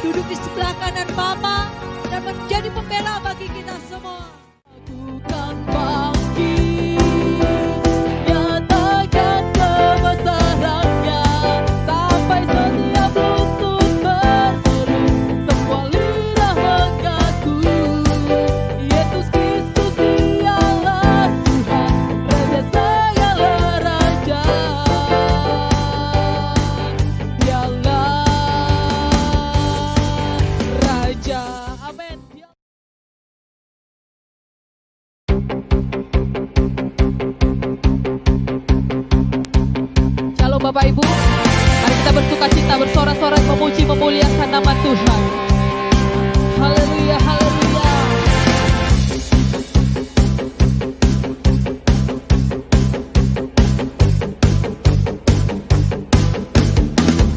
duduk di sebelah kanan Mama dan menjadi pembela bagi kita semua. Lakukan bangkit, nyatakan kebesarannya sampai setiap lutut berseru, semua lidah mengaku Yesus Kristus dialah Tuhan, Raja segala raja. Dialah Raja. Amin. Shalom Bapak Ibu, mari kita bersukacita, bersorak-sorai, memuji, memuliakan nama Tuhan. Haleluya, haleluya.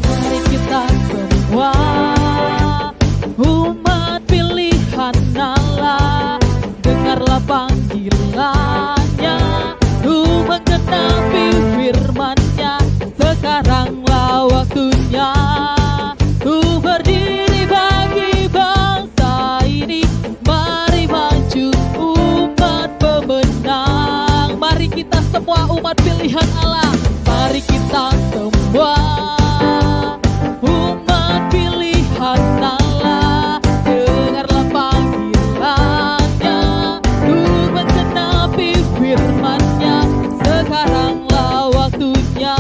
Mari kita semua umat pilihan Allah, dengarlah panggilannya, menggenapi firman-Nya. Sekaranglah waktunya berdiri bagi bangsa ini. Mari maju umat pemenang. Mari kita semua umat pilihan Allah. Mari kita semua umat pilihan Allah, dengarlah panggilannya, menggenapi firman-Nya. Sekaranglah waktunya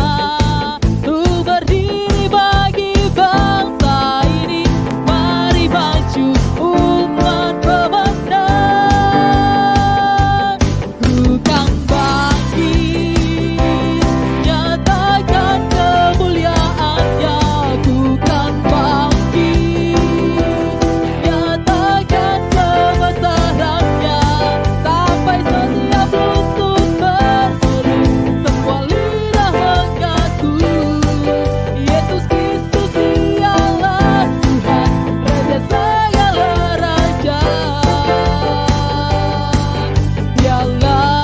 berdiri bagi bangsa ini. Mari maju umat pemenang. Bukan bangkit, nyatakan kemuliaannya. Bukan bangkit, nyatakan kebesarannya sampai setiap lutut berseru, semua lidah mengaku Yesus Kristus dialah Tuhan, Raja segala raja. Dialah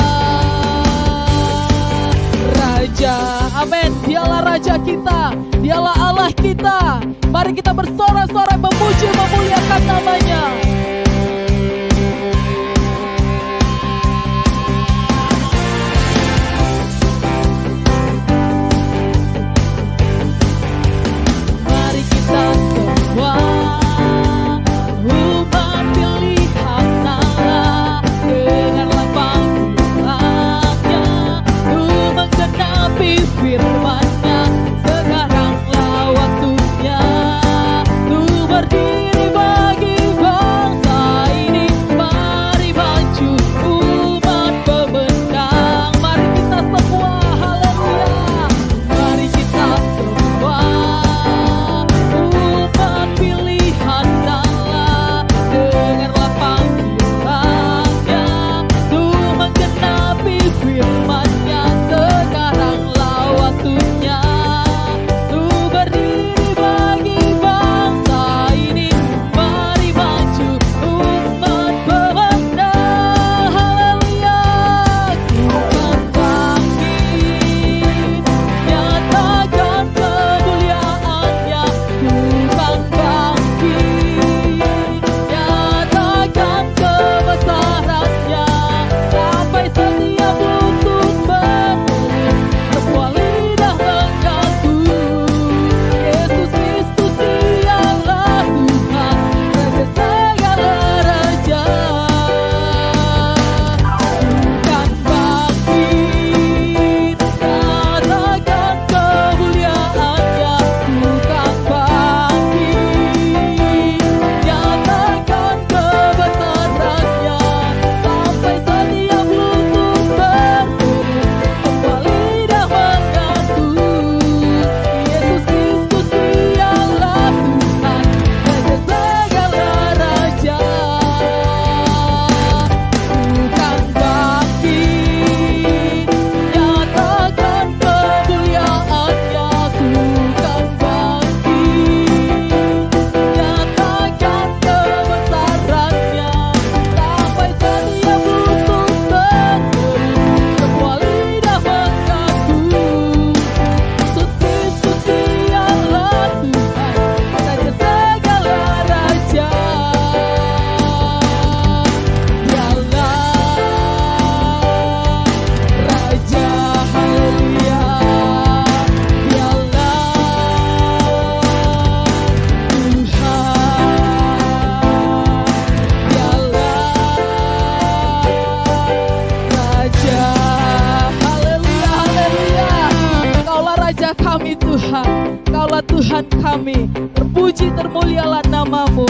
Raja. Amin. Dialah Raja kita, Dialah Allah kita. Mari kita bersorak-sorai, memuji, memuliakan namanya. Mari kita semua umat pilihan Allah, dengarlah panggilannya, menggenapi firman-Nya. Sekaranglah waktunya berdiri bagi bangsa membela namamu.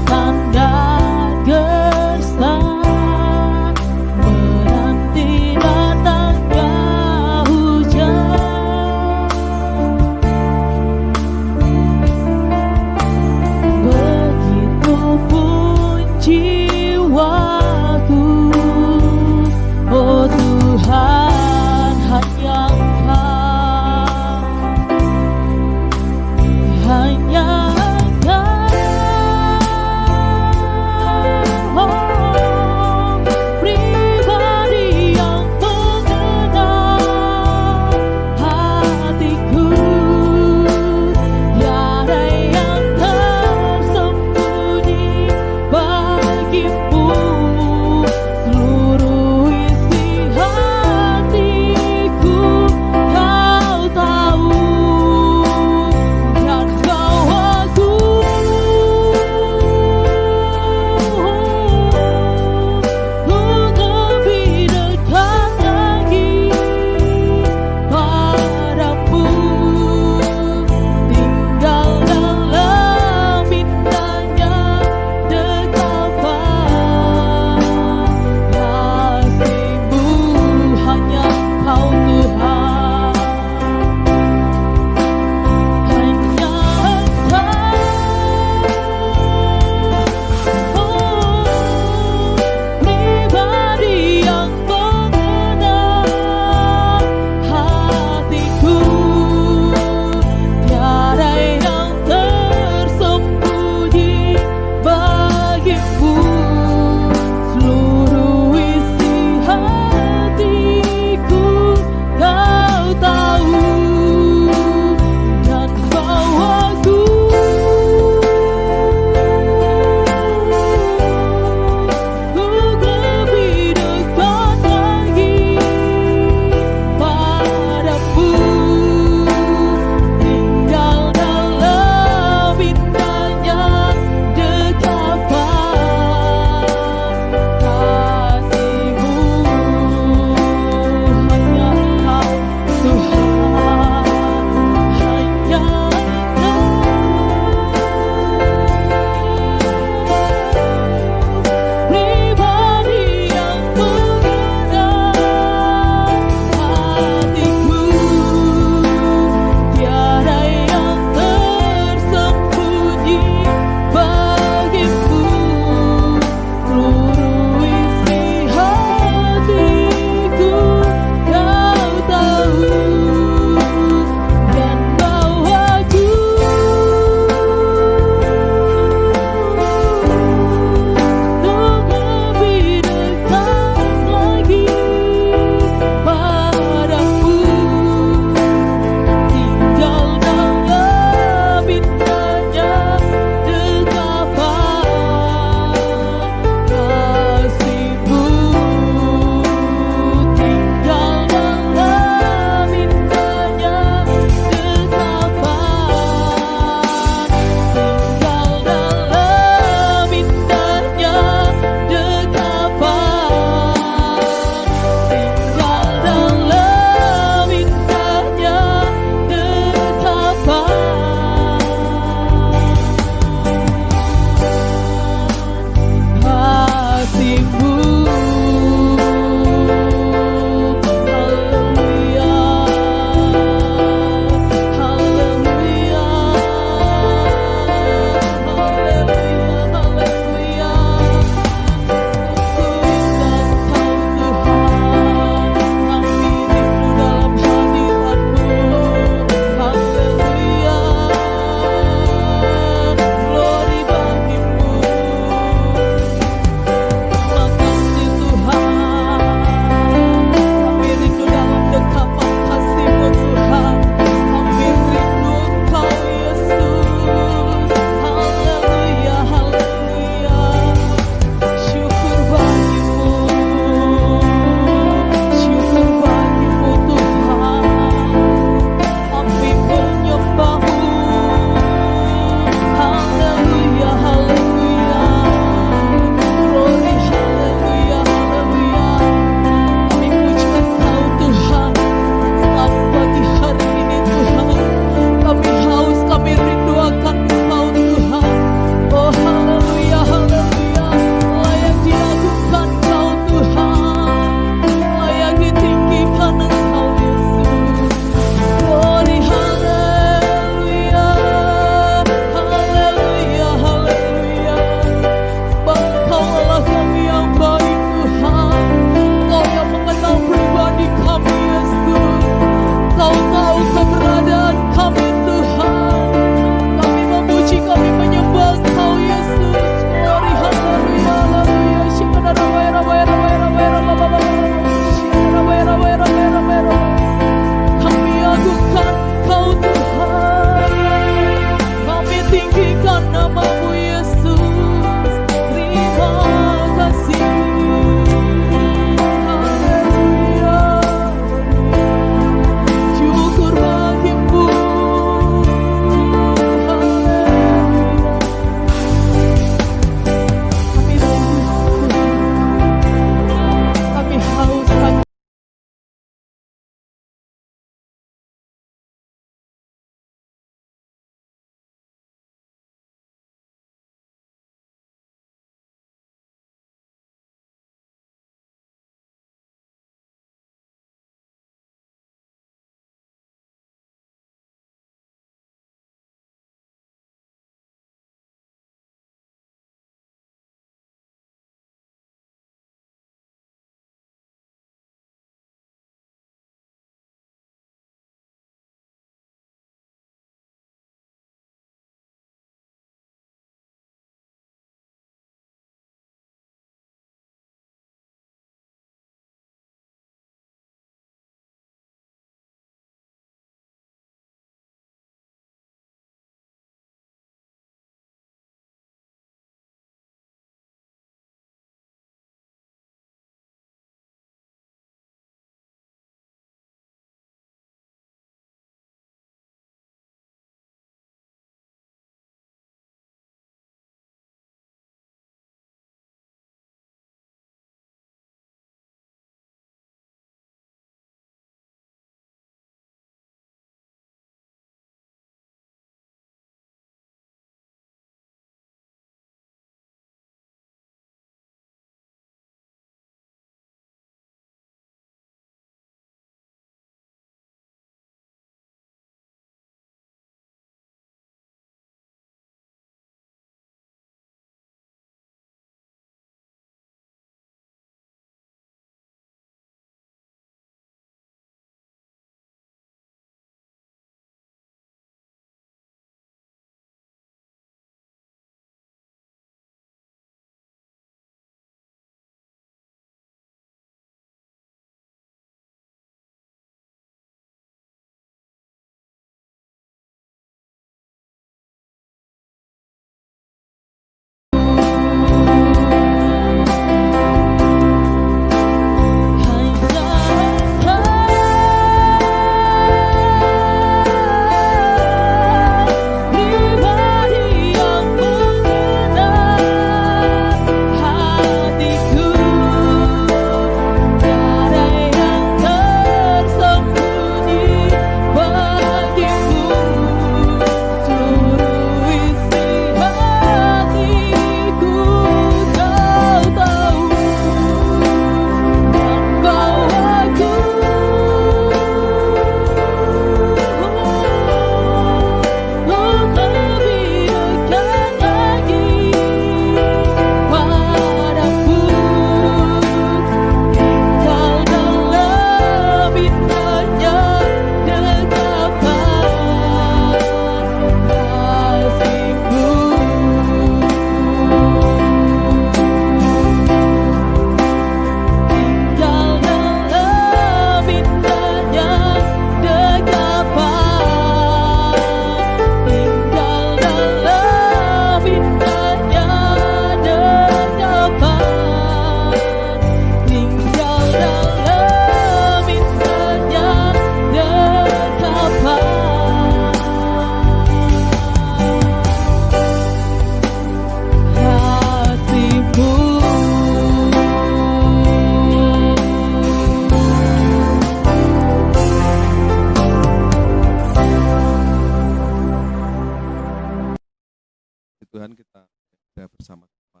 Tuhan kita ada bersama-sama.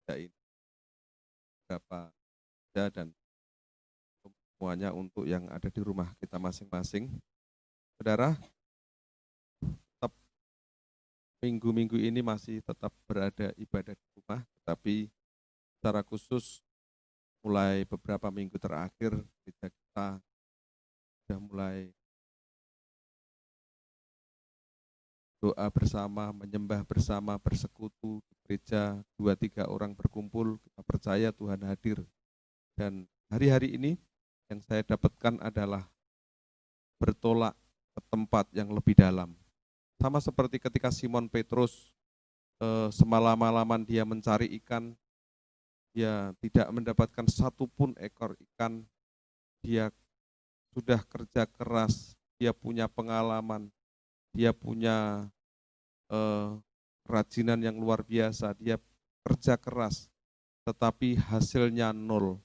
Ya, ini berapa ya, dan semuanya untuk yang ada di rumah kita masing-masing. Saudara, tetap minggu-minggu ini masih tetap berada ibadah di rumah, tetapi secara khusus mulai beberapa minggu terakhir kita sudah mulai doa bersama, menyembah bersama, bersekutu di gereja, 2-3 orang berkumpul, kita percaya Tuhan hadir. Dan hari-hari ini yang saya dapatkan adalah bertolak ke tempat yang lebih dalam. Sama seperti ketika Simon Petrus semalam-malaman dia mencari ikan, dia tidak mendapatkan satupun ekor ikan, dia sudah kerja keras, dia punya pengalaman, dia punya kerajinan yang luar biasa, dia kerja keras, tetapi hasilnya nol,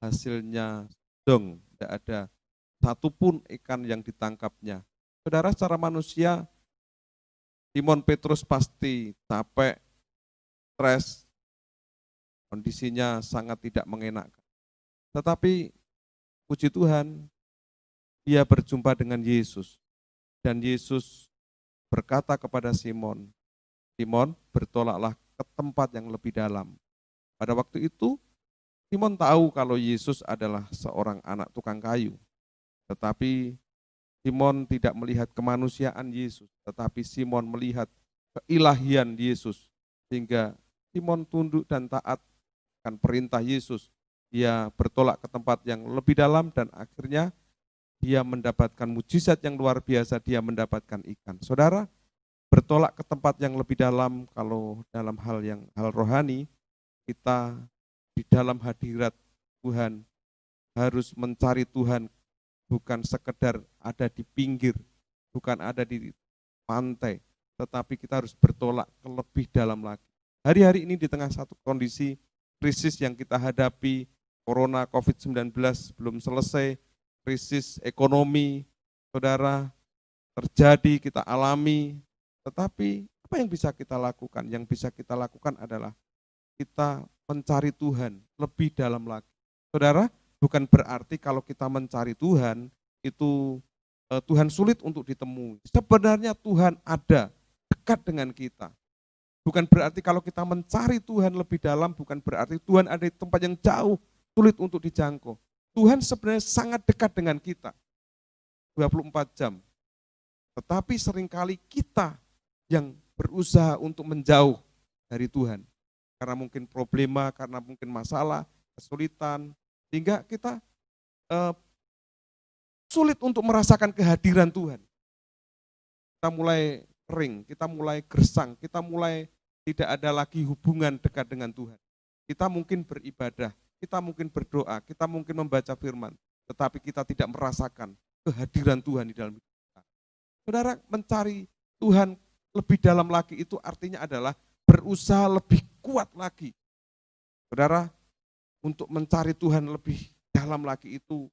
hasilnya dong, tidak ada satupun ikan yang ditangkapnya. Saudara, secara manusia, Simon Petrus pasti capek, stres, kondisinya sangat tidak mengenakan. Tetapi puji Tuhan, dia berjumpa dengan Yesus, dan Yesus berkata kepada Simon, Simon, bertolaklah ke tempat yang lebih dalam. Pada waktu itu, Simon tahu kalau Yesus adalah seorang anak tukang kayu. Tetapi Simon tidak melihat kemanusiaan Yesus, tetapi Simon melihat keilahian Yesus. Sehingga Simon tunduk dan taat akan perintah Yesus. Dia bertolak ke tempat yang lebih dalam dan akhirnya dia mendapatkan mujizat yang luar biasa, dia mendapatkan ikan. Saudara, bertolak ke tempat yang lebih dalam, kalau dalam hal rohani, kita di dalam hadirat Tuhan harus mencari Tuhan, bukan sekedar ada di pinggir, bukan ada di pantai, tetapi kita harus bertolak ke lebih dalam lagi. Hari-hari ini di tengah satu kondisi krisis yang kita hadapi, Corona, COVID-19 belum selesai, krisis ekonomi, saudara, terjadi, kita alami, tetapi apa yang bisa kita lakukan? Yang bisa kita lakukan adalah kita mencari Tuhan lebih dalam lagi. Saudara, bukan berarti kalau kita mencari Tuhan, itu Tuhan sulit untuk ditemui. Sebenarnya Tuhan ada dekat dengan kita. Bukan berarti kalau kita mencari Tuhan lebih dalam, bukan berarti Tuhan ada di tempat yang jauh, sulit untuk dijangkau. Tuhan sebenarnya sangat dekat dengan kita, 24 jam. Tetapi seringkali kita yang berusaha untuk menjauh dari Tuhan. Karena mungkin problema, karena mungkin masalah, kesulitan, sehingga kita sulit untuk merasakan kehadiran Tuhan. Kita mulai kering, kita mulai gersang, kita mulai tidak ada lagi hubungan dekat dengan Tuhan. Kita mungkin beribadah, kita mungkin berdoa, kita mungkin membaca firman, tetapi kita tidak merasakan kehadiran Tuhan di dalam hidup kita. Saudara, mencari Tuhan lebih dalam lagi itu artinya adalah berusaha lebih kuat lagi. Saudara, untuk mencari Tuhan lebih dalam lagi itu,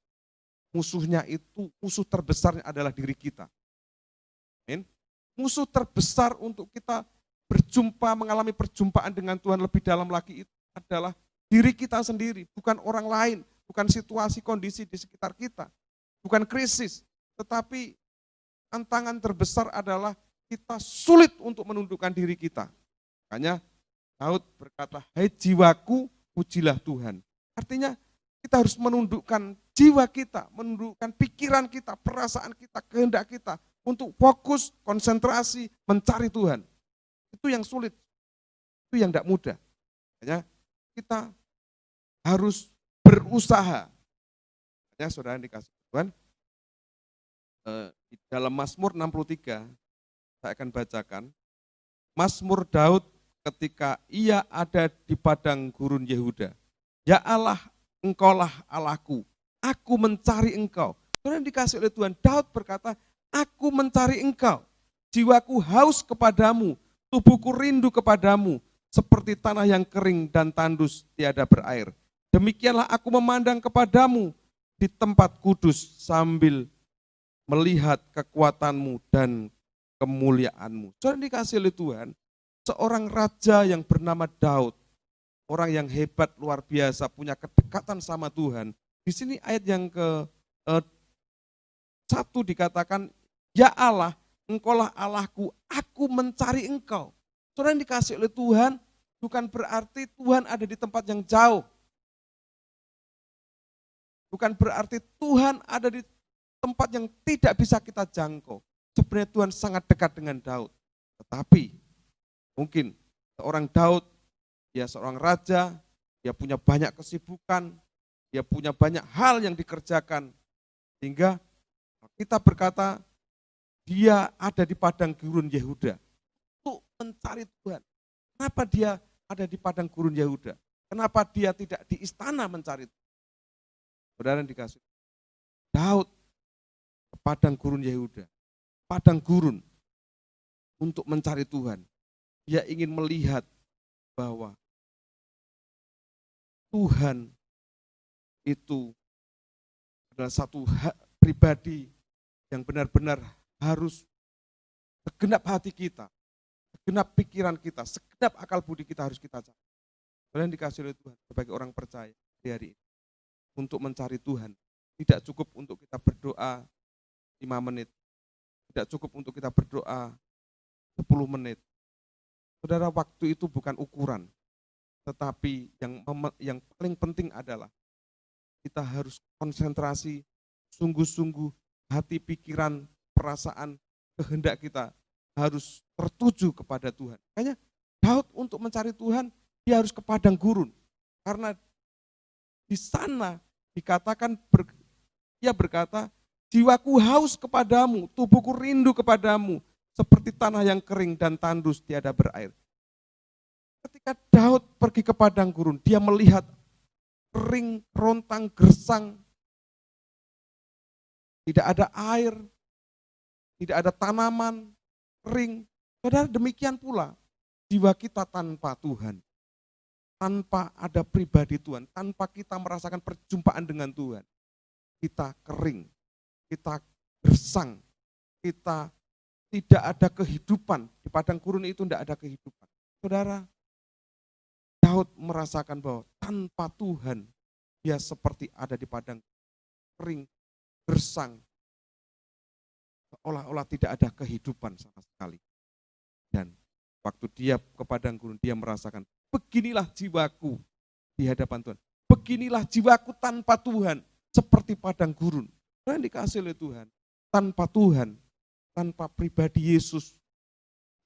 musuh terbesarnya adalah diri kita. Amin. Musuh terbesar untuk kita berjumpa, mengalami perjumpaan dengan Tuhan lebih dalam lagi itu adalah diri kita sendiri, bukan orang lain, bukan situasi kondisi di sekitar kita, bukan krisis, tetapi tantangan terbesar adalah kita sulit untuk menundukkan diri kita. Makanya Daud berkata, hai jiwaku, pujilah Tuhan. Artinya kita harus menundukkan jiwa kita, menundukkan pikiran kita, perasaan kita, kehendak kita untuk fokus, konsentrasi, mencari Tuhan. Itu yang sulit, itu yang tidak mudah. Makanya kita harus berusaha. Ya, saudara yang dikasih Tuhan, di dalam Mazmur 63, saya akan bacakan, Mazmur Daud ketika ia ada di padang gurun Yehuda. Ya Allah, Engkaulah Allahku, aku mencari Engkau. Saudara yang dikasih oleh Tuhan, Daud berkata, aku mencari Engkau, jiwaku haus kepadamu, tubuhku rindu kepadamu, seperti tanah yang kering dan tandus tiada berair. Demikianlah aku memandang kepadamu di tempat kudus sambil melihat kekuatanmu dan kemuliaan-Mu. Saudara dikasih oleh Tuhan, seorang raja yang bernama Daud, orang yang hebat, luar biasa, punya kedekatan sama Tuhan. Di sini ayat yang ke-1 dikatakan, ya Allah, Engkaulah Allahku, aku mencari Engkau. Saudara yang dikasih oleh Tuhan, bukan berarti Tuhan ada di tempat yang jauh. Bukan berarti Tuhan ada di tempat yang tidak bisa kita jangkau. Sebenarnya Tuhan sangat dekat dengan Daud. Tetapi mungkin seorang Daud, dia seorang raja, dia punya banyak kesibukan, dia punya banyak hal yang dikerjakan. Sehingga kita berkata, dia ada di padang gurun Yehuda untuk mencari Tuhan. Kenapa dia ada di padang gurun Yehuda? Kenapa dia tidak di istana mencari Tuhan? Saudara yang dikasih, Daud ke padang gurun Yehuda, padang gurun untuk mencari Tuhan. Dia ingin melihat bahwa Tuhan itu adalah satu pribadi yang benar-benar harus segenap hati kita, segenap pikiran kita, segenap akal budi kita harus kita cari. Saudara yang dikasih oleh Tuhan sebagai orang percaya di hari ini, untuk mencari Tuhan. Tidak cukup untuk kita berdoa 5 menit. Tidak cukup untuk kita berdoa 10 menit. Saudara, waktu itu bukan ukuran. Tetapi yang paling penting adalah kita harus konsentrasi, sungguh-sungguh hati, pikiran, perasaan, kehendak kita harus tertuju kepada Tuhan. Makanya Daud untuk mencari Tuhan, dia harus ke padang gurun. Karena di sana dikatakan, ia berkata, jiwaku haus kepadamu, tubuhku rindu kepadamu, seperti tanah yang kering dan tandus tiada berair. Ketika Daud pergi ke padang gurun, dia melihat kering, rontang, gersang, tidak ada air, tidak ada tanaman, kering. Saudara, demikian pula jiwa kita tanpa Tuhan. Tanpa ada pribadi Tuhan, tanpa kita merasakan perjumpaan dengan Tuhan, kita kering, kita gersang, kita tidak ada kehidupan. Di padang gurun itu tidak ada kehidupan. Saudara, Daud merasakan bahwa tanpa Tuhan, dia seperti ada di padang kering, gersang, seolah-olah tidak ada kehidupan sama sekali. Dan waktu dia ke padang gurun, dia merasakan, beginilah jiwaku di hadapan Tuhan. Beginilah jiwaku tanpa Tuhan, seperti padang gurun. Dan dikasih oleh Tuhan, tanpa Tuhan, tanpa pribadi Yesus,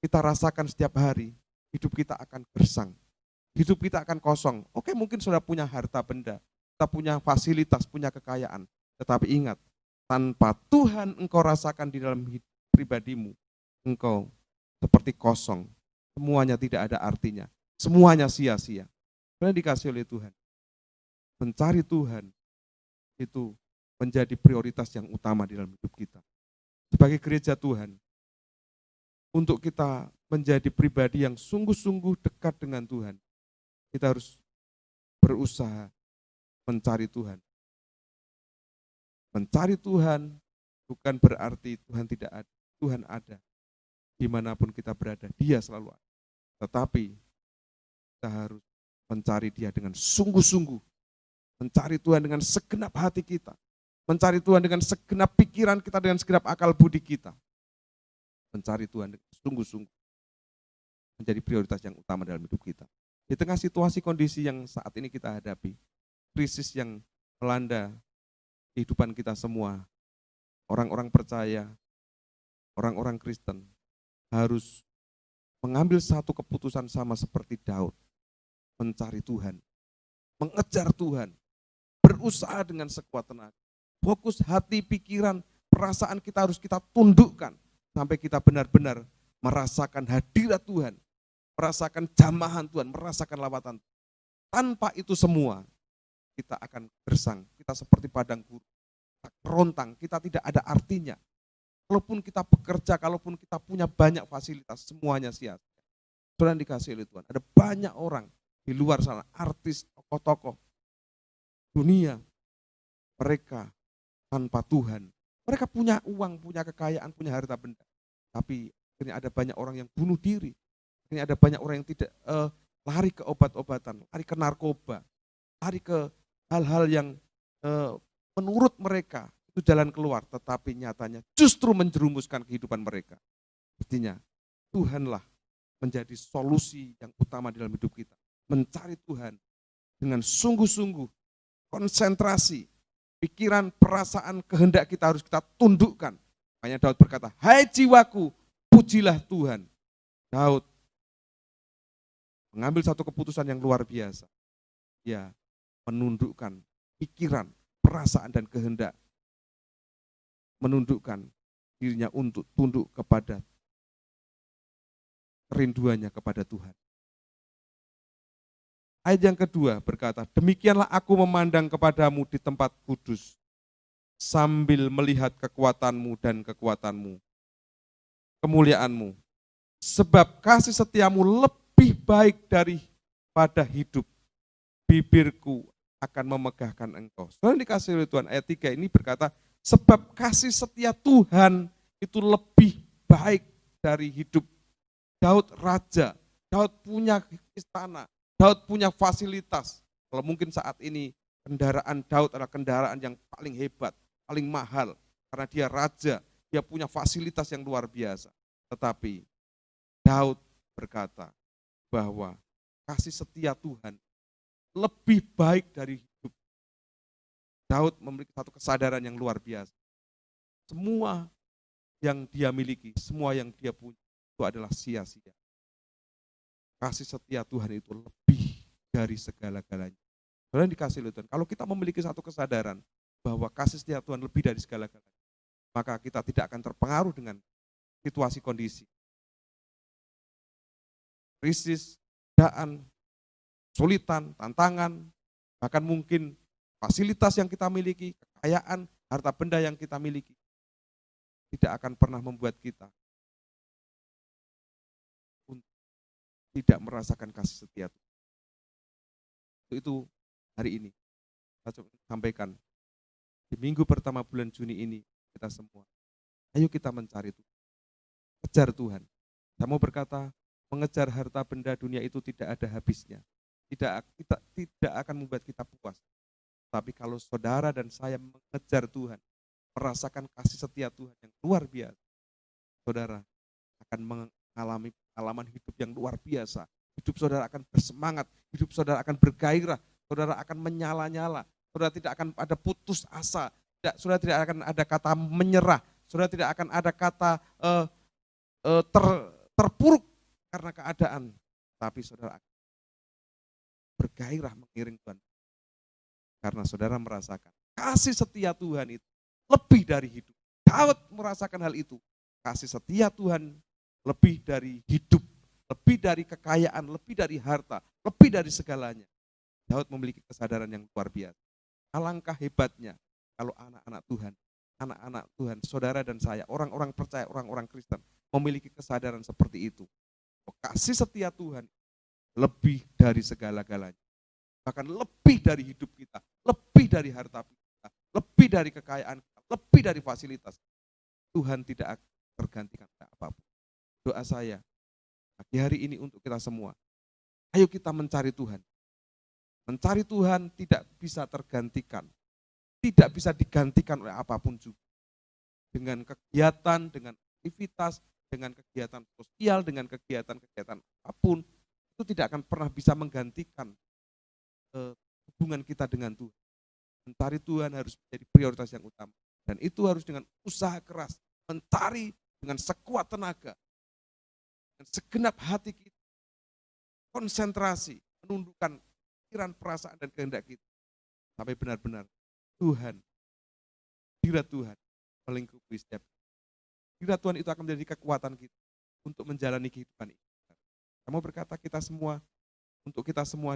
kita rasakan setiap hari, hidup kita akan gersang. Hidup kita akan kosong. Oke, mungkin sudah punya harta benda, kita punya fasilitas, punya kekayaan. Tetapi ingat, tanpa Tuhan engkau rasakan di dalam hidup pribadimu, engkau seperti kosong. Semuanya tidak ada artinya. Semuanya sia-sia. Karena dikasih oleh Tuhan. Mencari Tuhan itu menjadi prioritas yang utama di dalam hidup kita. Sebagai gereja Tuhan, untuk kita menjadi pribadi yang sungguh-sungguh dekat dengan Tuhan, kita harus berusaha mencari Tuhan. Mencari Tuhan bukan berarti Tuhan tidak ada. Tuhan ada. Dimanapun kita berada, dia selalu ada. Tetapi kita harus mencari dia dengan sungguh-sungguh. Mencari Tuhan dengan segenap hati kita. Mencari Tuhan dengan segenap pikiran kita, dengan segenap akal budi kita. Mencari Tuhan dengan sungguh-sungguh. Menjadi prioritas yang utama dalam hidup kita. Di tengah situasi kondisi yang saat ini kita hadapi, krisis yang melanda kehidupan kita semua, orang-orang percaya, orang-orang Kristen, harus mengambil satu keputusan sama seperti Daud. Mencari Tuhan, mengejar Tuhan, berusaha dengan sekuat tenaga. Fokus hati, pikiran, perasaan kita harus kita tundukkan sampai kita benar-benar merasakan hadirat Tuhan, merasakan jamahan Tuhan, merasakan lawatan. Tanpa itu semua, kita akan gersang, kita seperti padang gurun, kita kerontang, kita tidak ada artinya. Kalaupun kita bekerja, kalaupun kita punya banyak fasilitas, semuanya sia-sia. Saudara dikasih oleh Tuhan, ada banyak orang di luar sana, artis, tokoh-tokoh dunia, mereka tanpa Tuhan. Mereka punya uang, punya kekayaan, punya harta benda. Tapi Akhirnya ada banyak orang yang bunuh diri. Akhirnya ada banyak orang yang tidak lari ke obat-obatan, lari ke narkoba, lari ke hal-hal yang menurut mereka itu jalan keluar, tetapi nyatanya justru menjerumuskan kehidupan mereka. Artinya Tuhanlah menjadi solusi yang utama dalam hidup kita. Mencari Tuhan dengan sungguh-sungguh, konsentrasi, pikiran, perasaan, kehendak kita harus kita tundukkan. Makanya Daud berkata, hai jiwaku, pujilah Tuhan. Daud mengambil satu keputusan yang luar biasa. Dia menundukkan pikiran, perasaan, dan kehendak. Menundukkan dirinya untuk tunduk kepada kerinduannya kepada Tuhan. Ayat yang kedua berkata, demikianlah aku memandang kepadamu di tempat kudus, sambil melihat kekuatanmu dan kekuatanmu, kemuliaanmu. Sebab kasih setiamu lebih baik daripada hidup. Bibirku akan memegahkan engkau. Saudara dikasih oleh Tuhan, ayat 3 ini berkata, sebab kasih setia Tuhan itu lebih baik dari hidup. Daud raja, Daud punya istana, Daud punya fasilitas. Kalau mungkin saat ini kendaraan Daud adalah kendaraan yang paling hebat, paling mahal. Karena dia raja, dia punya fasilitas yang luar biasa. Tetapi Daud berkata bahwa kasih setia Tuhan lebih baik dari hidup. Daud memiliki satu kesadaran yang luar biasa. Semua yang dia miliki, semua yang dia punya, itu adalah sia-sia. Kasih setia Tuhan itu lebih dari segala-galanya. Saudara dikasih oleh Tuhan, kalau kita memiliki satu kesadaran bahwa kasih setia Tuhan lebih dari segala-galanya, maka kita tidak akan terpengaruh dengan situasi kondisi. Krisis, godaan, kesulitan, tantangan, bahkan mungkin fasilitas yang kita miliki, kekayaan, harta benda yang kita miliki, tidak akan pernah membuat kita tidak merasakan kasih setia Tuhan. Itu hari ini saya sampaikan di minggu pertama bulan Juni ini kita semua. Ayo kita mencari Tuhan, kejar Tuhan. Saya mau berkata, mengejar harta benda dunia itu tidak ada habisnya. Tidak akan membuat kita puas. Tapi kalau saudara dan saya mengejar Tuhan, merasakan kasih setia Tuhan yang luar biasa, saudara akan mengalami pengalaman hidup yang luar biasa. Hidup saudara akan bersemangat, hidup saudara akan bergairah, saudara akan menyala-nyala, saudara tidak akan ada putus asa, saudara tidak akan ada kata menyerah, saudara tidak akan ada kata terpuruk karena keadaan, tapi saudara akan bergairah mengiring Tuhan. Karena saudara merasakan kasih setia Tuhan itu lebih dari hidup. Daud merasakan hal itu. Kasih setia Tuhan lebih dari hidup, lebih dari kekayaan, lebih dari harta, lebih dari segalanya. Daud memiliki kesadaran yang luar biasa. Alangkah hebatnya kalau anak-anak Tuhan, saudara dan saya, orang-orang percaya, orang-orang Kristen, memiliki kesadaran seperti itu. Kasih setia Tuhan lebih dari segala-galanya. Bahkan lebih dari hidup kita, lebih dari harta kita, lebih dari kekayaan kita, lebih dari fasilitas. Tuhan tidak tergantikan apapun. Doa saya pagi hari ini untuk kita semua, ayo kita mencari Tuhan. Mencari Tuhan tidak bisa tergantikan, tidak bisa digantikan oleh apapun juga. Dengan kegiatan, dengan aktivitas, dengan kegiatan sosial, dengan kegiatan-kegiatan apapun, itu tidak akan pernah bisa menggantikan hubungan kita dengan Tuhan. Mencari Tuhan harus menjadi prioritas yang utama. Dan itu harus dengan usaha keras, mencari dengan sekuat tenaga, dengan segenap hati kita, konsentrasi, menundukkan pikiran, perasaan, dan kehendak kita. Sampai benar-benar Tuhan, hadirat Tuhan melingkupi setiap. Hadirat Tuhan itu akan menjadi kekuatan kita untuk menjalani kehidupan ini. Kamu berkata kita semua, untuk kita semua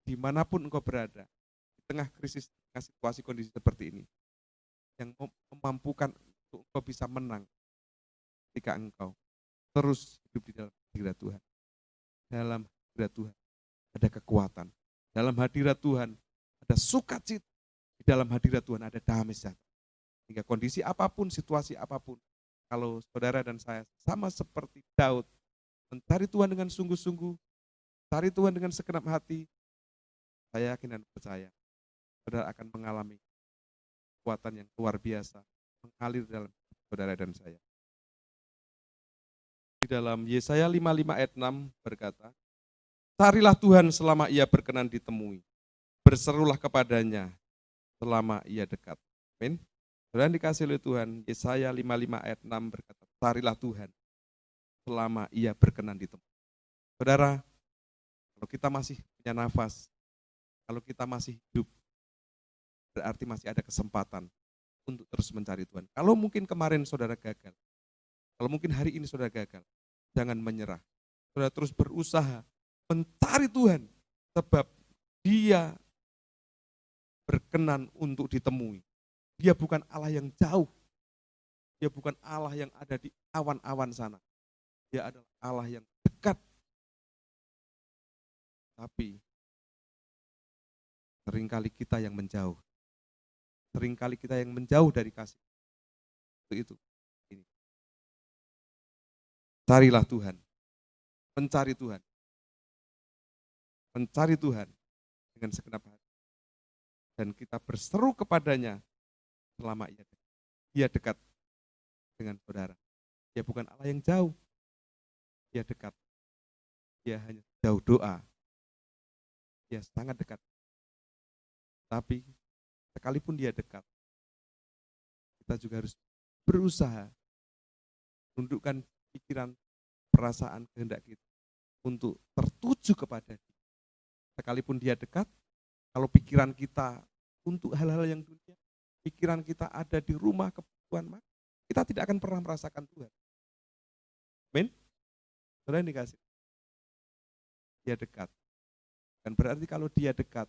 dimanapun engkau berada, di tengah krisis, di tengah situasi kondisi seperti ini, yang memampukan untuk engkau bisa menang ketika engkau terus hidup di dalam hadirat Tuhan. Dalam hadirat Tuhan ada kekuatan. Dalam hadirat Tuhan ada sukacita. Di dalam hadirat Tuhan ada damai sejahtera. Hingga kondisi apapun, situasi apapun, kalau saudara dan saya sama seperti Daud, mencari Tuhan dengan sungguh-sungguh, cari Tuhan dengan segenap hati, saya yakin dan percaya, saudara akan mengalami kekuatan yang luar biasa, mengalir dalam hidup saudara dan saya. Di dalam Yesaya 55 ayat 6 berkata, carilah Tuhan selama ia berkenan ditemui, berserulah kepadanya selama ia dekat. Amin. Saudara yang dikasihi oleh Tuhan, Yesaya 55 ayat 6 berkata, carilah Tuhan selama ia berkenan ditemui. Saudara, kalau kita masih punya nafas, kalau kita masih hidup, berarti masih ada kesempatan untuk terus mencari Tuhan. Kalau mungkin kemarin saudara gagal, kalau mungkin hari ini saudara gagal, jangan menyerah. Saudara terus berusaha mencari Tuhan, sebab Dia berkenan untuk ditemui. Dia bukan Allah yang jauh. Dia bukan Allah yang ada di awan-awan sana. Dia adalah Allah yang dekat. Tapi seringkali kita yang menjauh. Seringkali kita yang menjauh dari kasih. Itu. Ini. Carilah Tuhan. Mencari Tuhan. Mencari Tuhan dengan segenap hati. Dan kita berseru kepadanya selama Dia dekat dengan saudara. Dia bukan Allah yang jauh. Dia dekat. Dia hanya jauh doa. Dia sangat dekat. Tapi sekalipun Dia dekat, kita juga harus berusaha menundukkan pikiran, perasaan, kehendak kita untuk tertuju kepada Dia. Sekalipun Dia dekat, kalau pikiran kita untuk hal-hal yang dunia, pikiran kita ada di rumah kebutuhan, kita tidak akan pernah merasakan Tuhan. Amin. Saudara yang dikasih, Dia dekat. Dan berarti kalau Dia dekat,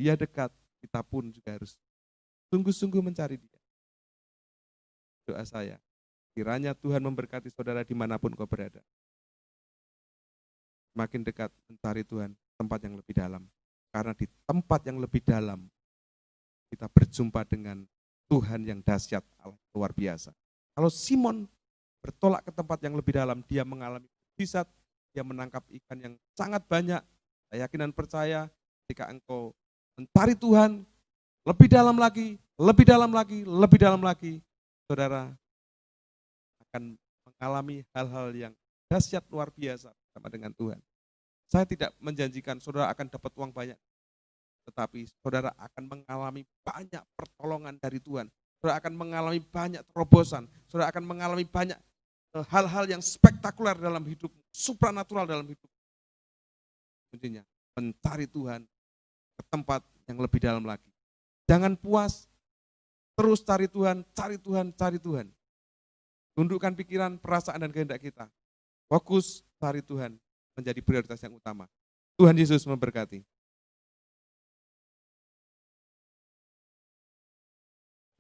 Dia dekat, kita pun juga harus sungguh-sungguh mencari Dia. Doa saya, kiranya Tuhan memberkati saudara dimanapun kau berada. Makin dekat mencari Tuhan, tempat yang lebih dalam. Karena di tempat yang lebih dalam, kita berjumpa dengan Tuhan yang dahsyat, Allah luar biasa. Kalau Simon bertolak ke tempat yang lebih dalam, dia mengalami mukjizat, dia menangkap ikan yang sangat banyak. Saya yakin dan percaya, jika engkau mencari Tuhan, lebih dalam lagi, lebih dalam lagi, lebih dalam lagi, saudara akan mengalami hal-hal yang dahsyat luar biasa sama dengan Tuhan. Saya tidak menjanjikan saudara akan dapat uang banyak, tetapi saudara akan mengalami banyak pertolongan dari Tuhan. Saudara akan mengalami banyak terobosan, saudara akan mengalami banyak hal-hal yang spektakuler dalam hidup, supranatural dalam hidup. Kuncinya mencari Tuhan ke tempat yang lebih dalam lagi. Jangan puas, terus cari Tuhan, cari Tuhan, cari Tuhan. Tundukkan pikiran, perasaan, dan kehendak kita. Fokus cari Tuhan menjadi prioritas yang utama. Tuhan Yesus memberkati.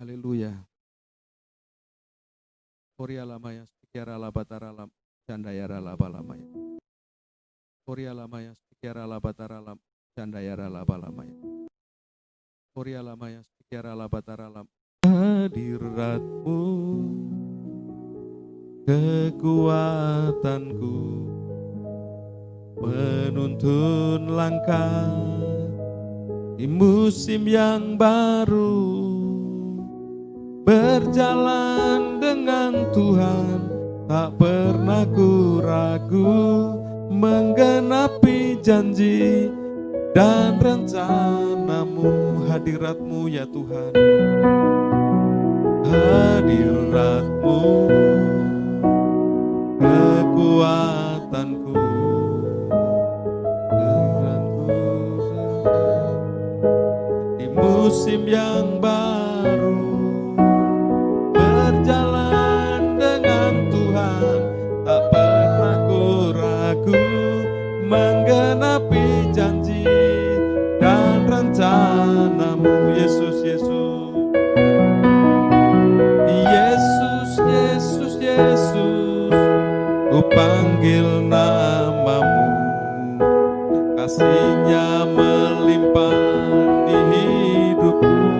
Haleluya. Koria lamaya, sekiara labatara lam, candayara labalamaya. Koria lamaya, sekiara labatara lam, candayara labalamaya. Koria lamaya, sekiara labatara lam. Hadiratmu, kekuatanku, menuntun langkah di musim yang baru. Berjalan dengan Tuhan, tak pernah ku ragu, menggenapi janji dan rencanamu. Hadiratmu ya Tuhan, hadiratmu, kekuatanku, di musim yang baru. Berjalan dengan Tuhan, tak pernah ku ragu, menggenapi janji dan rencanamu. Yesus, Yesus, Yesus, Yesus, Yesus, ku panggil namamu, kasih-Nya melimpah di hidupku.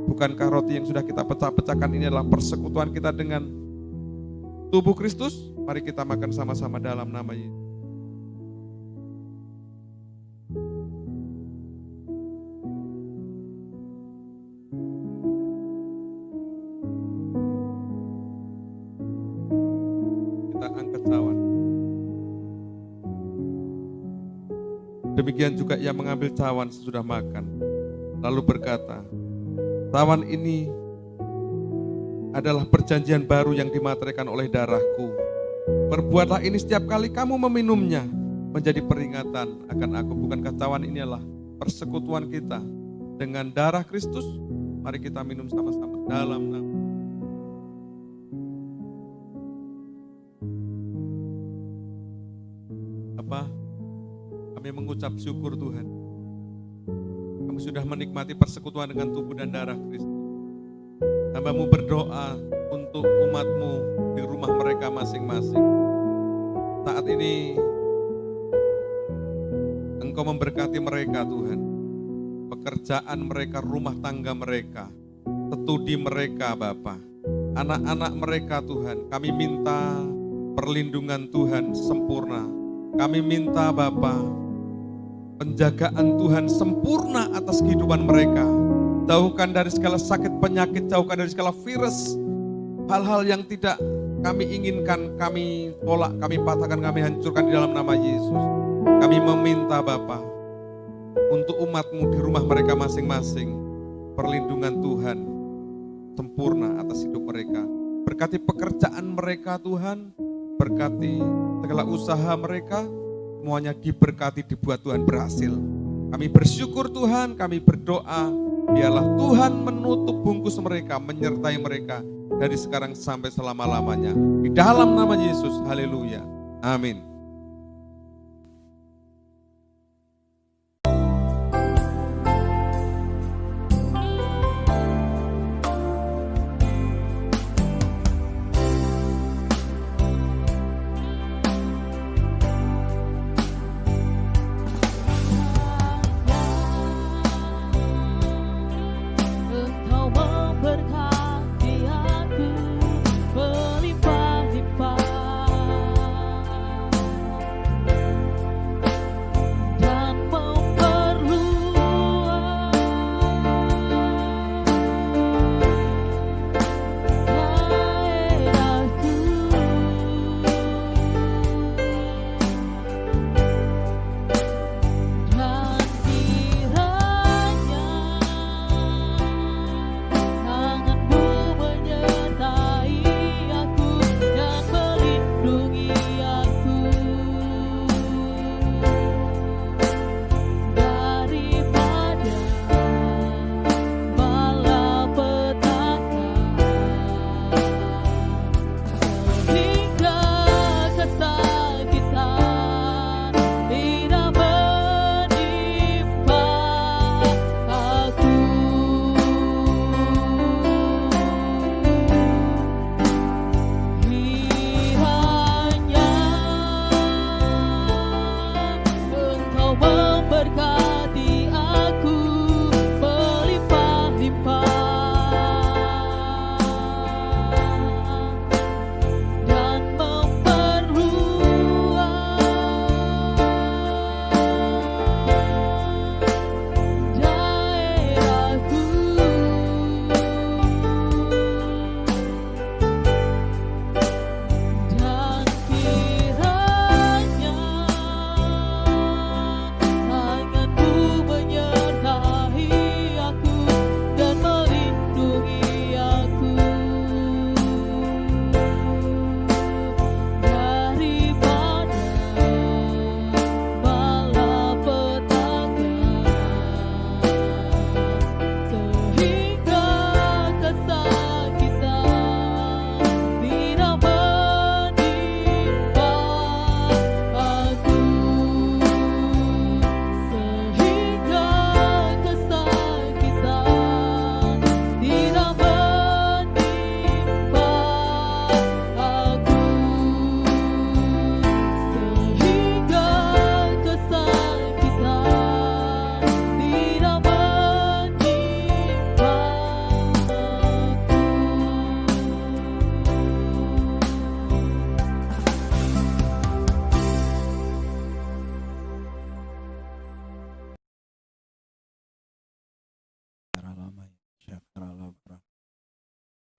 Bukankah roti yang sudah kita pecah-pecahkan ini adalah persekutuan kita dengan tubuh Kristus? Mari kita makan sama-sama dalam nama Yesus. Kita angkat cawan. Demikian juga ia mengambil cawan sesudah makan, lalu berkata, cawan ini adalah perjanjian baru yang dimateraikan oleh darahku. Perbuatlah ini setiap kali kamu meminumnya, menjadi peringatan akan aku. Bukankah cawan ini adalah persekutuan kita dengan darah Kristus? Mari kita minum sama-sama dalam nama. Apa? Kami mengucap syukur Tuhan. Kami sudah menikmati persekutuan dengan tubuh dan darah Kristus. Hamba-Mu berdoa untuk umat-Mu di rumah mereka masing-masing. Saat ini Engkau memberkati mereka Tuhan. Pekerjaan mereka, rumah tangga mereka, studi mereka Bapa. Anak-anak mereka Tuhan, kami minta perlindungan Tuhan sempurna. Kami minta Bapa, penjagaan Tuhan sempurna atas kehidupan mereka. Jauhkan dari segala sakit penyakit, jauhkan dari segala virus, hal-hal yang tidak kami inginkan, kami tolak, kami patahkan, kami hancurkan di dalam nama Yesus. Kami meminta Bapa, untuk umat-Mu di rumah mereka masing-masing, perlindungan Tuhan sempurna atas hidup mereka. Berkati pekerjaan mereka Tuhan, berkati segala usaha mereka, semuanya diberkati, dibuat Tuhan berhasil. Kami bersyukur Tuhan, kami berdoa, biarlah Tuhan menutup bungkus mereka, menyertai mereka dari sekarang sampai selama-lamanya. Di dalam nama Yesus, haleluya, amin.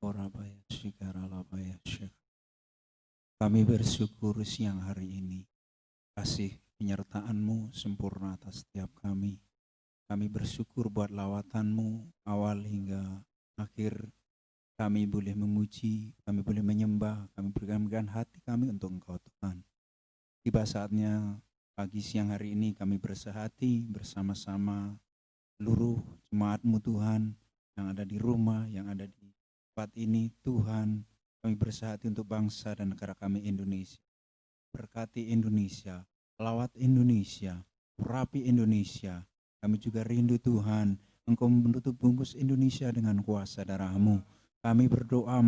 Orabaya Shigaralabaya Syekh. Kami bersyukur siang hari ini. Kasih penyertaan-Mu sempurna atas setiap kami. Kami bersyukur buat lawatan-Mu awal hingga akhir. Kami boleh memuji, kami boleh menyembah, kami berikan hati kami untuk Engkau Tuhan. Tiba saatnya pagi siang hari ini kami bersehati bersama-sama seluruh jemaat-Mu Tuhan yang ada di rumah, yang ada di tempat ini Tuhan. Kami bersehati untuk bangsa dan negara kami Indonesia. Berkati Indonesia, lawat Indonesia, urapi Indonesia. Kami juga rindu Tuhan, Engkau menutup bungkus Indonesia dengan kuasa darah-Mu. Kami berdoa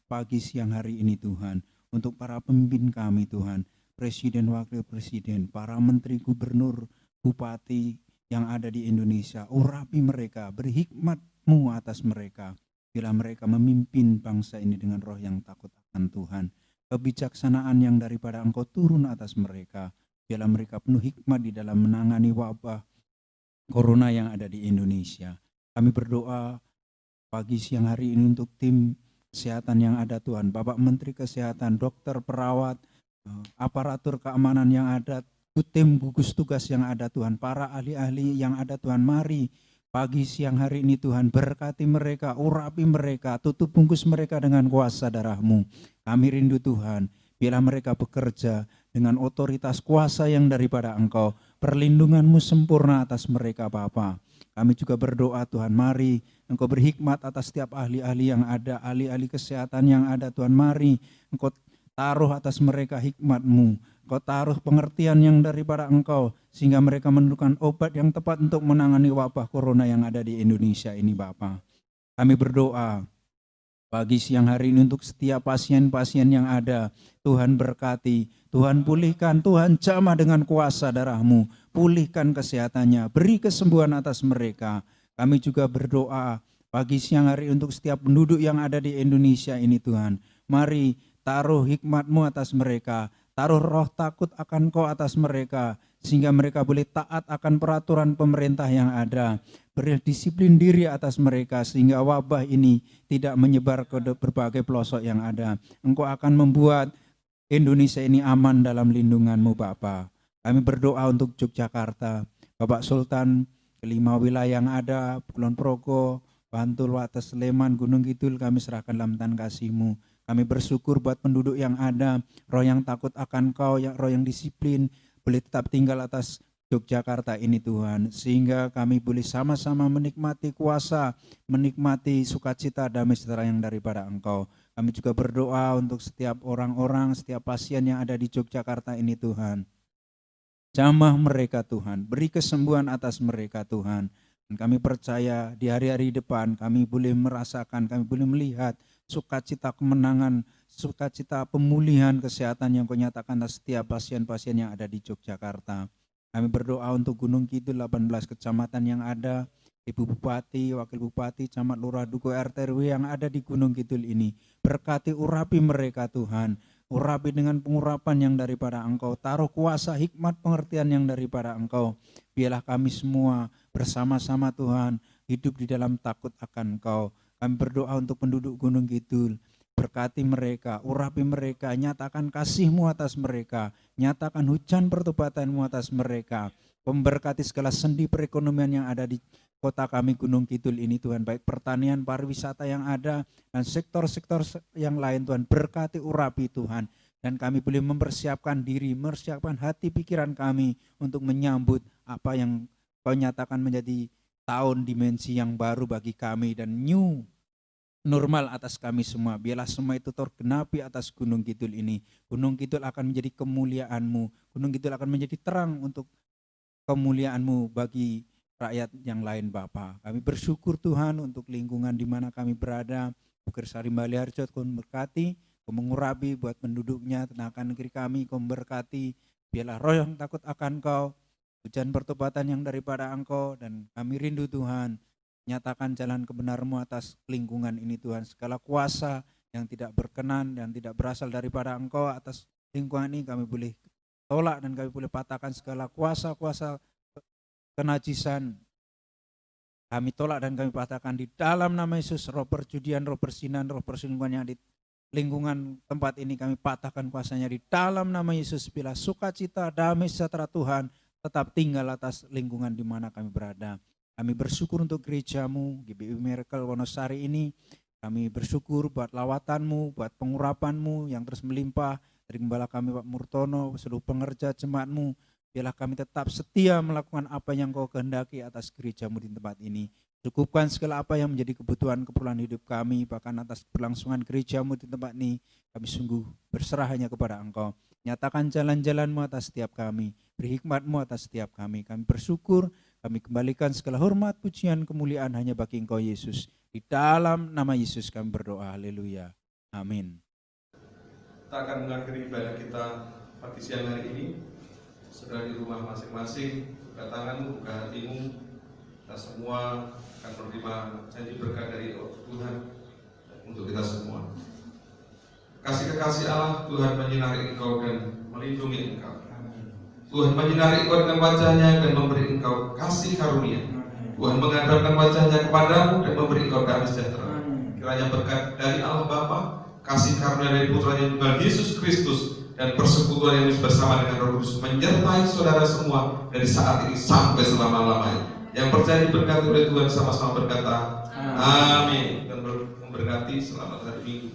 pagi siang hari ini Tuhan, untuk para pemimpin kami Tuhan, Presiden, Wakil Presiden, para Menteri, Gubernur, Bupati yang ada di Indonesia. Urapi mereka, beri hikmat-Mu atas mereka. Bila mereka memimpin bangsa ini dengan roh yang takut akan Tuhan. Kebijaksanaan yang daripada Engkau turun atas mereka. Bila mereka penuh hikmat di dalam menangani wabah corona yang ada di Indonesia. Kami berdoa pagi siang hari ini untuk tim kesehatan yang ada Tuhan. Bapak Menteri Kesehatan, dokter, perawat, aparatur keamanan yang ada, tim gugus tugas yang ada Tuhan. Para ahli-ahli yang ada Tuhan, mari pagi siang hari ini Tuhan berkati mereka, urapi mereka, tutup bungkus mereka dengan kuasa darah-Mu. Kami rindu Tuhan, bila mereka bekerja dengan otoritas kuasa yang daripada Engkau, perlindungan-Mu sempurna atas mereka Bapa. Kami juga berdoa Tuhan, mari Engkau berhikmat atas setiap ahli-ahli yang ada, ahli-ahli kesehatan yang ada Tuhan, mari Engkau taruh atas mereka hikmat-Mu. Kau taruh pengertian yang daripada Engkau, sehingga mereka menemukan obat yang tepat untuk menangani wabah corona yang ada di Indonesia ini Bapa. Kami berdoa pagi siang hari ini untuk setiap pasien-pasien yang ada. Tuhan berkati, Tuhan pulihkan, Tuhan jamah dengan kuasa darah-Mu. Pulihkan kesehatannya, beri kesembuhan atas mereka. Kami juga berdoa pagi siang hari ini untuk setiap penduduk yang ada di Indonesia ini Tuhan. Mari taruh hikmat-Mu atas mereka. Taruh roh takut akan Kau atas mereka, sehingga mereka boleh taat akan peraturan pemerintah yang ada. Beri disiplin diri atas mereka, sehingga wabah ini tidak menyebar ke berbagai pelosok yang ada. Engkau akan membuat Indonesia ini aman dalam lindungan-Mu Bapa. Kami berdoa untuk Yogyakarta, Bapak Sultan, kelima wilayah yang ada, Kulon Progo, Bantul, Wates, Sleman, Gunung Kidul, kami serahkan dalam tangan kasih-Mu. Kami bersyukur buat penduduk yang ada, roh yang takut akan Kau, roh yang disiplin, boleh tetap tinggal atas Yogyakarta ini Tuhan. Sehingga kami boleh sama-sama menikmati kuasa, menikmati sukacita damai sejahtera yang daripada Engkau. Kami juga berdoa untuk setiap orang-orang, setiap pasien yang ada di Yogyakarta ini Tuhan. Jamah mereka Tuhan, beri kesembuhan atas mereka Tuhan. Dan kami percaya di hari-hari depan kami boleh merasakan, kami boleh melihat sukacita kemenangan, sukacita pemulihan kesehatan yang Kau nyatakan atas setiap pasien-pasien yang ada di Yogyakarta. Kami berdoa untuk Gunung Kidul, 18 kecamatan yang ada, Ibu Bupati, Wakil Bupati, Camat Lurah, Duku, RT RW yang ada di Gunung Kidul ini. Berkati, urapi mereka Tuhan. Urapi dengan pengurapan yang daripada Engkau. Taruh kuasa, hikmat, pengertian yang daripada Engkau. Biarlah kami semua bersama-sama Tuhan hidup di dalam takut akan Engkau. Kami berdoa untuk penduduk Gunung Kidul. Berkati mereka, urapi mereka, nyatakan kasih-Mu atas mereka, nyatakan hujan pertobatan-Mu atas mereka. Memberkati segala sendi perekonomian yang ada di kota kami Gunung Kidul ini Tuhan, baik pertanian, pariwisata yang ada, dan sektor-sektor yang lain Tuhan. Berkati, urapi Tuhan. Dan kami boleh mempersiapkan diri, mempersiapkan hati pikiran kami untuk menyambut apa yang Kau nyatakan menjadi tahun dimensi yang baru bagi kami dan new normal atas kami semua. Biarlah semua itu tergenapi atas Gunung Kidul ini. Gunung Kidul akan menjadi kemuliaan-Mu. Gunung Kidul akan menjadi terang untuk kemuliaan-Mu bagi rakyat yang lain Bapa. Kami bersyukur Tuhan untuk lingkungan di mana kami berada. Bukir Sari Baliharjo, Kau memberkati, Kau mengurapi buat penduduknya, tenaga negeri kami, Kau memberkati. Biarlah roh yang takut akan Kau, hujan pertobatan yang daripada Engkau, dan kami rindu Tuhan. Nyatakan jalan kebenar-Mu atas lingkungan ini Tuhan. Segala kuasa yang tidak berkenan dan tidak berasal daripada Engkau atas lingkungan ini kami boleh tolak dan kami boleh patahkan segala kuasa-kuasa kenajisan Kami tolak dan kami patahkan di dalam nama Yesus. Roh perjudian, roh persinan, roh perselingkuhan yang di lingkungan tempat ini kami patahkan kuasanya di dalam nama Yesus. Bila sukacita, damai, sejahtera Tuhan tetap tinggal atas lingkungan di mana kami berada. Kami bersyukur untuk gerejamu, GBI Miracle Wonosari ini. Kami bersyukur buat lawatanmu, buat pengurapanmu yang terus melimpah dari gembala kami Pak Murtono, seluruh pengerja jemaatmu. Biarlah kami tetap setia melakukan apa yang kau kehendaki atas gerejamu di tempat ini. Cukupkan segala apa yang menjadi kebutuhan hidup kami, bahkan atas keberlangsungan gerejamu di tempat ini. Kami sungguh berserah hanya kepada Engkau. Nyatakan jalan-jalanmu atas setiap kami, beri hikmatmu atas setiap kami. Kami bersyukur, kami kembalikan segala hormat, pujian, kemuliaan hanya bagi Engkau Yesus. Di dalam nama Yesus kami berdoa, haleluya, amin. Kita akan mengakhiri ibadah kita pagi siang hari ini. Saudara di rumah masing-masing, buka tanganmu, buka hatimu. Kita semua akan menerima janji berkat dari Tuhan untuk kita semua. Kasih kekasih Allah, Tuhan menyinari engkau dan melindungi engkau. Tuhan menyinari engkau dengan wajahnya dan memberi engkau kasih karunia. Tuhan menghadapkan wajahnya kepadamu dan memberi engkau damai sejahtera. Kiranya berkat dari Allah Bapa, kasih karunia dari Putranya Tuhan Yesus Kristus, dan persekutuan yang bersama dengan Roh Kudus menyertai saudara semua dari saat ini sampai selama-lamanya. Yang percaya diberkati oleh Tuhan sama-sama berkata, amin. Dan memberkati selamat hari Minggu.